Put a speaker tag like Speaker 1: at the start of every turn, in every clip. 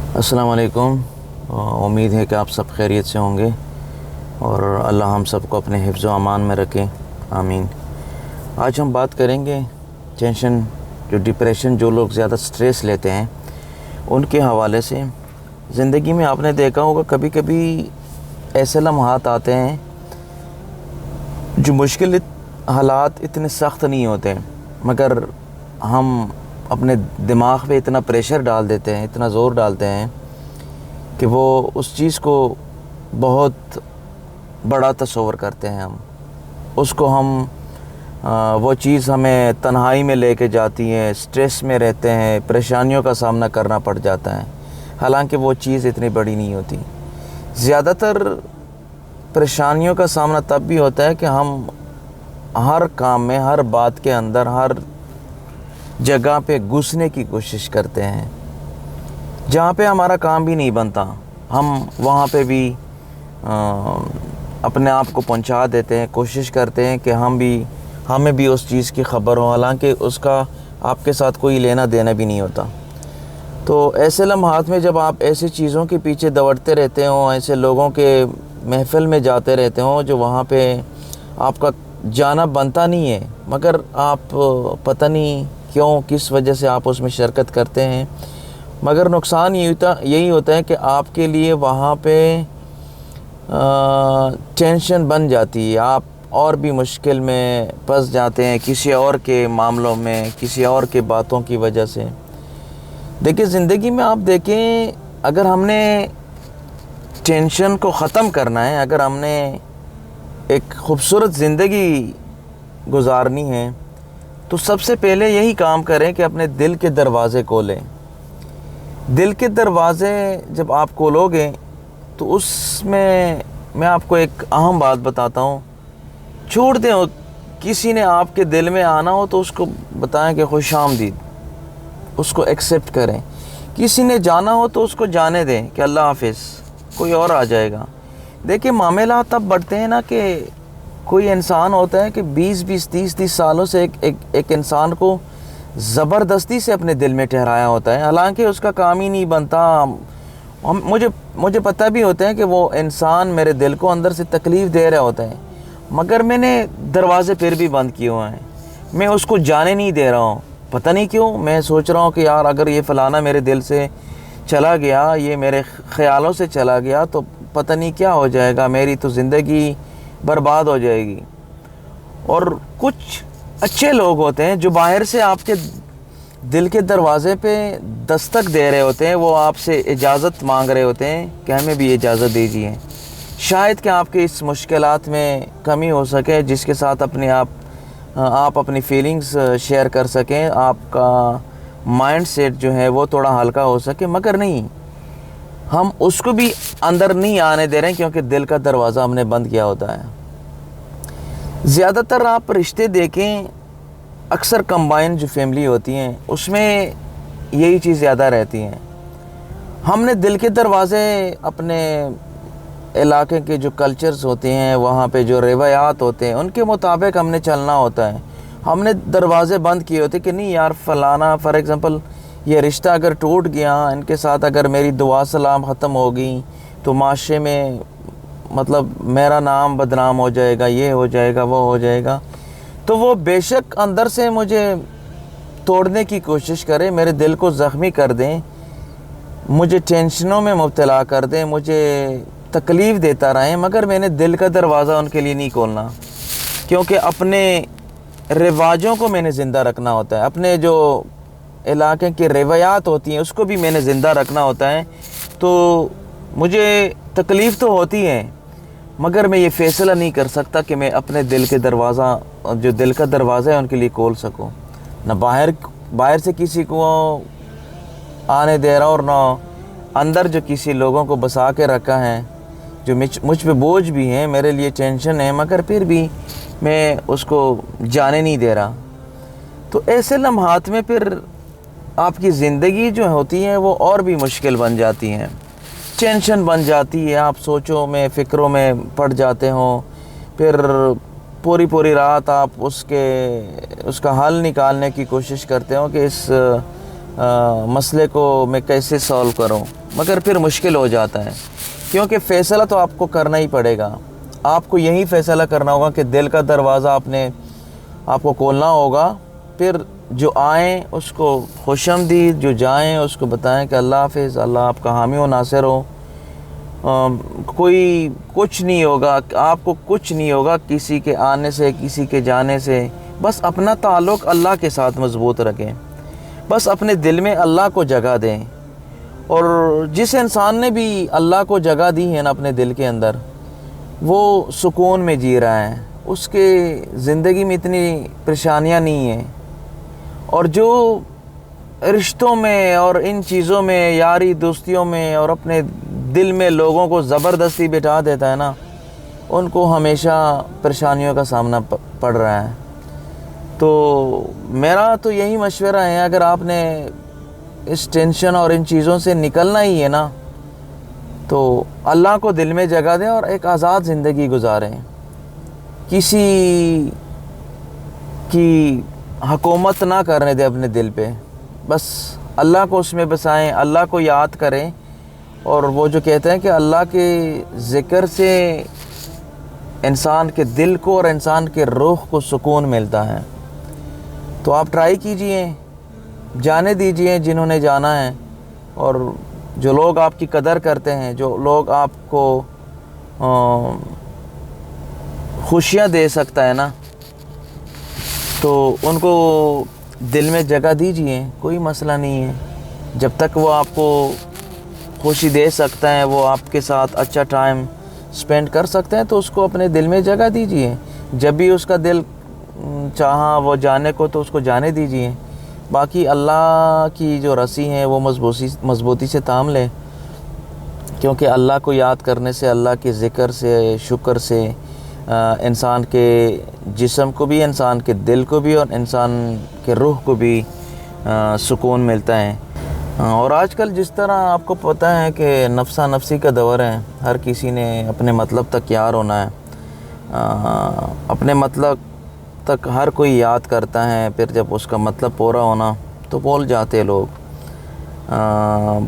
Speaker 1: अस्सलाम वालेकुम। उम्मीद है कि आप सब खैरियत से होंगे और अल्लाह हम सबको अपने हिफ्ज़ व अमान में रखे, आमीन। आज हम बात करेंगे टेंशन, जो डिप्रेशन, जो लोग ज़्यादा स्ट्रेस लेते हैं उनके हवाले से। ज़िंदगी में आपने देखा होगा कभी कभी ऐसे लम्हात आते हैं जो मुश्किल हालात इतने सख्त नहीं होते, मगर हम अपने दिमाग पे इतना प्रेशर डाल देते हैं, इतना ज़ोर डालते हैं कि वो उस चीज़ को बहुत बड़ा तस्वर करते हैं। हम उसको वो चीज़ हमें तन्हाई में लेके जाती है, स्ट्रेस में रहते हैं, परेशानियों का सामना करना पड़ जाता है, हालांकि वो चीज़ इतनी बड़ी नहीं होती। ज़्यादातर परेशानियों का सामना तब भी होता है कि हम हर काम में, हर बात के अंदर, हर जगह पे घुसने की कोशिश करते हैं। जहाँ पे हमारा काम भी नहीं बनता, हम वहाँ पे भी अपने आप को पहुँचा देते हैं, कोशिश करते हैं कि हमें भी उस चीज़ की ख़बर हो, हालांकि उसका आपके साथ कोई लेना देना भी नहीं होता। तो ऐसे लम्हात में जब आप ऐसी चीज़ों के पीछे दौड़ते रहते हो, ऐसे लोगों के महफ़िल में जाते रहते हो जो वहाँ पे आपका जाना बनता नहीं है, मगर आप पता नहीं क्यों, किस वजह से आप उसमें शिरकत करते हैं, मगर नुकसान यही होता है कि आपके लिए वहाँ पे टेंशन बन जाती है। आप और भी मुश्किल में फंस जाते हैं किसी और के मामलों में, किसी और के बातों की वजह से। देखिए, ज़िंदगी में आप देखें, अगर हमने टेंशन को ख़त्म करना है, अगर हमने एक ख़ूबसूरत ज़िंदगी गुजारनी है, तो सबसे पहले यही काम करें कि अपने दिल के दरवाज़े खोलें। दिल के दरवाज़े जब आप खोलोगे तो उसमें मैं आपको एक अहम बात बताता हूँ। छोड़ दें, किसी ने आपके दिल में आना हो तो उसको बताएं कि खुशामदीद, उसको एक्सेप्ट करें। किसी ने जाना हो तो उसको जाने दें कि अल्लाह हाफिज़, कोई और आ जाएगा। देखिए, मामला तब बढ़ते हैं ना कि कोई इंसान होता है कि 20-20, 30-30 सालों से एक इंसान को ज़बरदस्ती से अपने दिल में ठहराया होता है, हालांकि उसका काम ही नहीं बनता। मुझे पता भी होता है कि वो इंसान मेरे दिल को अंदर से तकलीफ़ दे रहा होता है, मगर मैंने दरवाज़े फिर भी बंद किए हुए हैं। मैं उसको जाने नहीं दे रहा हूँ, पता नहीं क्यों। मैं सोच रहा हूँ कि यार, अगर ये फ़लाना मेरे दिल से चला गया, ये मेरे ख़्यालों से चला गया, तो पता नहीं क्या हो जाएगा, मेरी तो ज़िंदगी बर्बाद हो जाएगी। और कुछ अच्छे लोग होते हैं जो बाहर से आपके दिल के दरवाज़े पे दस्तक दे रहे होते हैं, वो आपसे इजाज़त मांग रहे होते हैं कि हमें भी इजाज़त दीजिए। शायद कि आपके इस मुश्किलात में कमी हो सके, जिसके साथ आप अपनी फीलिंग्स शेयर कर सकें, आपका माइंड सेट जो है वो थोड़ा हल्का हो सके, मगर नहीं, हम उसको भी अंदर नहीं आने दे रहे हैं क्योंकि दिल का दरवाज़ा हमने बंद किया होता है। ज़्यादातर आप रिश्ते देखें, अक्सर कंबाइन जो फैमिली होती हैं उसमें यही चीज़ ज़्यादा रहती हैं। हमने दिल के दरवाज़े, अपने इलाके के जो कल्चर्स होते हैं, वहाँ पे जो रिवायात होते हैं, उनके मुताबिक हमने चलना होता है। हमने दरवाज़े बंद किए होते कि नहीं यार, फ़लाना, फॉर एग्ज़ाम्पल, ये रिश्ता अगर टूट गया, इनके साथ अगर मेरी दुआ सलाम ख़त्म हो गई तो माशरे में मतलब मेरा नाम बदनाम हो जाएगा, ये हो जाएगा, वो हो जाएगा। तो वो बेशक अंदर से मुझे तोड़ने की कोशिश करें, मेरे दिल को ज़ख्मी कर दें, मुझे टेंशनों में मुब्तला कर दें, मुझे तकलीफ़ देता रहें, मगर मैंने दिल का दरवाज़ा उनके लिए नहीं खोलना, क्योंकि अपने रिवाजों को मैंने ज़िंदा रखना होता है, अपने जो इलाके की रिवायात होती हैं उसको भी मैंने ज़िंदा रखना होता है। तो मुझे तकलीफ़ तो होती है, मगर मैं ये फ़ैसला नहीं कर सकता कि मैं अपने दिल के दरवाज़ा, जो दिल का दरवाज़ा है, उनके लिए खोल सकूं। ना बाहर से किसी को आने दे रहा, और ना अंदर जो किसी लोगों को बसा के रखा है जो मुझ पे बोझ भी हैं, मेरे लिए टेंशन है, मगर फिर भी मैं उसको जाने नहीं दे रहा। तो ऐसे लम्हात में फिर आपकी ज़िंदगी जो होती है वो और भी मुश्किल बन जाती हैं, टेंशन बन जाती है, आप सोचों में, फ़िक्रों में पड़ जाते हो, फिर पूरी रात आप उसका हल निकालने की कोशिश करते हो कि इस مسئلے کو میں کیسے سولو کروں، مگر پھر مشکل ہو جاتا ہے، کیونکہ فیصلہ تو آپ کو کرنا ہی پڑے گا۔ آپ کو یہی فیصلہ کرنا ہوگا کہ دل کا دروازہ آپ کو کھولنا ہوگا، پھر جو آئیں اس کو خوش آمدید، جو جائیں اس کو بتائیں کہ اللہ حافظ، اللہ آپ کا حامی و ناصر ہو۔ کوئی کچھ نہیں ہوگا، آپ کو کچھ نہیں ہوگا کسی کے آنے سے، کسی کے جانے سے۔ بس اپنا تعلق اللہ کے ساتھ مضبوط رکھیں، بس اپنے دل میں اللہ کو جگہ دیں، اور جس انسان نے بھی اللہ کو جگہ دی ہے نا اپنے دل کے اندر، وہ سکون میں جی رہا ہے، اس کے زندگی میں اتنی پریشانیاں نہیں ہیں۔ اور جو رشتوں میں اور ان چیزوں میں، یاری دوستیوں میں اور اپنے دل میں لوگوں کو زبردستی بٹھا دیتا ہے نا، ان کو ہمیشہ پریشانیوں کا سامنا پڑ رہا ہے۔ تو میرا تو یہی مشورہ ہے، اگر آپ نے اس ٹینشن اور ان چیزوں سے نکلنا ہی ہے نا، تو اللہ کو دل میں جگہ دیں اور ایک آزاد زندگی گزاریں۔ کسی کی حکومت نہ کرنے دیں اپنے دل پہ، بس اللہ کو اس میں بسائیں، اللہ کو یاد کریں۔ اور وہ جو کہتے ہیں کہ اللہ کے ذکر سے انسان کے دل کو اور انسان کے روح کو سکون ملتا ہے۔ تو آپ ٹرائی کیجئے، جانے دیجئے جنہوں نے جانا ہے، اور جو لوگ آپ کی قدر کرتے ہیں، جو لوگ آپ کو خوشیاں دے سکتا ہے نا، تو ان کو دل میں جگہ دیجئے، کوئی مسئلہ نہیں ہے۔ جب تک وہ آپ کو خوشی دے سکتا ہے، وہ آپ کے ساتھ اچھا ٹائم سپینڈ کر سکتے ہیں، تو اس کو اپنے دل میں جگہ دیجئے۔ جب بھی اس کا دل چاہا وہ جانے کو تو اس کو جانے دیجئے۔ باقی اللہ کی جو رسی ہیں وہ مضبوطی سے تھام لیں، کیونکہ اللہ کو یاد کرنے سے، اللہ کے ذکر سے، شکر سے انسان کے جسم کو بھی، انسان کے دل کو بھی، اور انسان کے روح کو بھی سکون ملتا ہے۔ اور آج کل جس طرح آپ کو پتہ ہے کہ نفسا نفسی کا دور ہے، ہر کسی نے اپنے مطلب تک یار ہونا ہے، اپنے مطلب تک ہر کوئی یاد کرتا ہے، پھر جب اس کا مطلب پورا ہونا تو بھول جاتے لوگ۔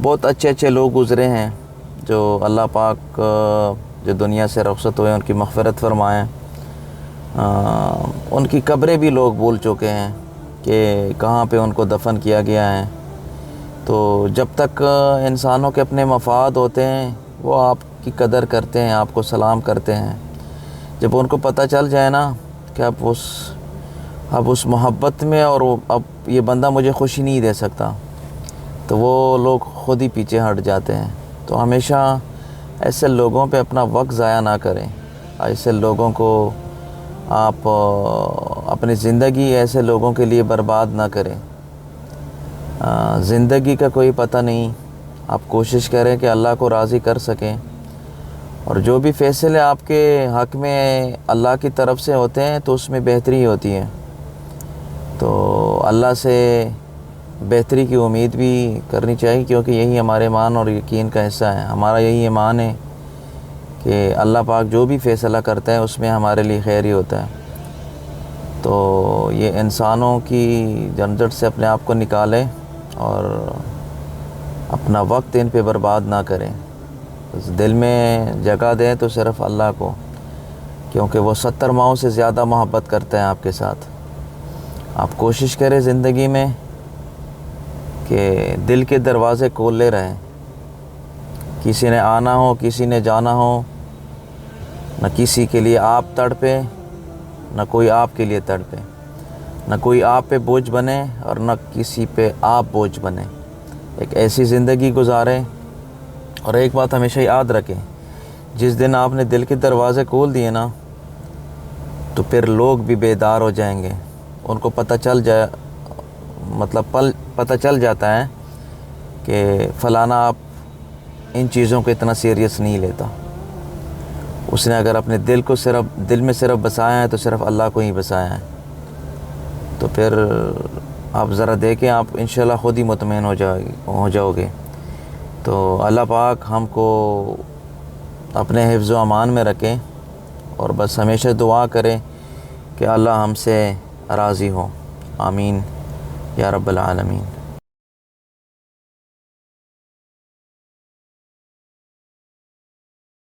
Speaker 1: بہت اچھے اچھے لوگ گزرے ہیں جو اللہ پاک جو دنیا سے رخصت ہوئے، ان کی مغفرت فرمائیں۔ ان کی قبریں بھی لوگ بھول چکے ہیں کہ کہاں پہ ان کو دفن کیا گیا ہے۔ تو جب تک انسانوں کے اپنے مفاد ہوتے ہیں، وہ آپ کی قدر کرتے ہیں، آپ کو سلام کرتے ہیں۔ جب ان کو پتہ چل جائے نا کہ اب اس محبت میں، اور اب یہ بندہ مجھے خوشی نہیں دے سکتا، تو وہ لوگ خود ہی پیچھے ہٹ جاتے ہیں۔ تو ہمیشہ ایسے لوگوں پہ اپنا وقت ضائع نہ کریں، ایسے لوگوں کو آپ اپنی زندگی ایسے لوگوں کے لیے برباد نہ کریں۔ زندگی کا کوئی پتہ نہیں، آپ کوشش کریں کہ اللہ کو راضی کر سکیں، اور جو بھی فیصلے آپ کے حق میں اللہ کی طرف سے ہوتے ہیں تو اس میں بہتری ہوتی ہے۔ تو اللہ سے بہتری کی امید بھی کرنی چاہیے، کیونکہ یہی ہمارے ایمان اور یقین کا حصہ ہے۔ ہمارا یہی ایمان ہے کہ اللہ پاک جو بھی فیصلہ کرتا ہے اس میں ہمارے لیے خیر ہی ہوتا ہے۔ تو یہ انسانوں کی جھنجھٹ سے اپنے آپ کو نکالیں اور اپنا وقت ان پہ برباد نہ کریں۔ دل میں جگہ دیں تو صرف اللہ کو، کیونکہ وہ 70 ماؤں سے زیادہ محبت کرتے ہیں آپ کے ساتھ۔ آپ کوشش کریں زندگی میں کہ دل کے دروازے کھولے رہیں، کسی نے آنا ہو، کسی نے جانا ہو، نہ کسی کے لیے آپ تڑپیں، نہ کوئی آپ کے لیے تڑپے، نہ کوئی آپ پہ بوجھ بنے اور نہ کسی پہ آپ بوجھ بنے۔ ایک ایسی زندگی گزاریں، اور ایک بات ہمیشہ یاد رکھیں، جس دن آپ نے دل کے دروازے کھول دیے نا، تو پھر لوگ بھی بیدار ہو جائیں گے۔ ان کو پتہ چل جاتا ہے کہ فلانا آپ ان چیزوں کو اتنا سیریس نہیں لیتا۔ اس نے اگر اپنے دل میں صرف بسایا ہے تو صرف اللہ کو ہی بسایا ہے۔ تو پھر آپ ذرا دیکھیں، آپ انشاءاللہ خود ہی مطمئن ہو جاؤ گے۔ تو اللہ پاک ہم کو اپنے حفظ و امان میں رکھیں، اور بس ہمیشہ دعا کریں کہ اللہ ہم سے راضی ہو۔ آمین یا رب العالمین۔